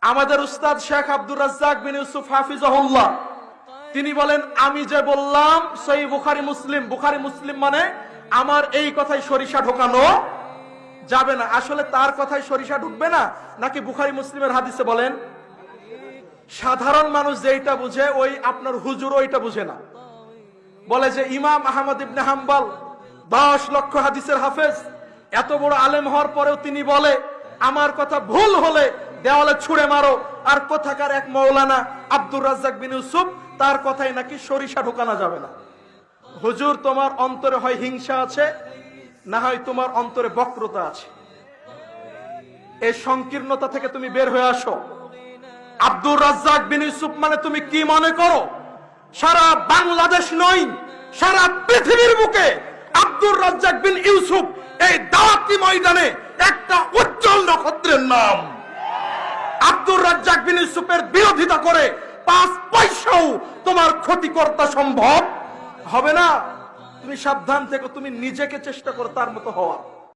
আমাদের উস্তাদ শেখ আব্দুর রাজ্জাক বিন ইউসুফ হাফিজাহুল্লাহ তিনি বলেন, আমি যে বললাম সহিহ বুখারী মুসলিম মানে আমার এই কথাই সরিষা ঢোকানো যাবে না। আসলে তার কথাই সরিষা ঢুকবে না নাকি বুখারী মুসলিমের হাদিসে? বলেন। সাধারণ মানুষ যেটা বুঝে ওই আপনার হুজুর ওইটা বুঝে না। বলে যে ইমাম আহমদ ইবনে হাম্বল 10 লক্ষ হাদিসের হাফেজ, এত বড় আলেম হওয়ার পরেও তিনি বলে আমার কথা ভুল হলে দেওয়ালে ছুঁড়ে মারো। আর কোথাকার এক মৌলানা আব্দুর রাজ্জাক বিন ইউসুফ, তার কথাই নাকি সরিষা ঢোকানো যাবে না। হুজুর, তোমার অন্তরে হয় হিংসা আছে, না হয় তোমার অন্তরে বক্রতা আছে। এই সংকীর্ণতা থেকে তুমি বের হয়ে আসো। আব্দুর রাজ্জাক বিন ইউসুফ মানে তুমি কি মনে করো? সারা বাংলাদেশ নয়, সারা পৃথিবীর বুকে আব্দুর রাজ্জাক বিন ইউসুফ এই দাওয়াতি ময়দানে একটা উজ্জ্বল নক্ষত্রের নাম। আব্দুর রাজ্জাক বিন ইউসুফের বিরোধিতা করে 5 পয়সাও তোমার ক্ষতিকর্তা সম্ভব হবে না। তুমি সাবধান থেকো, তুমি নিজেকে চেষ্টা করো তার মতো হওয়া।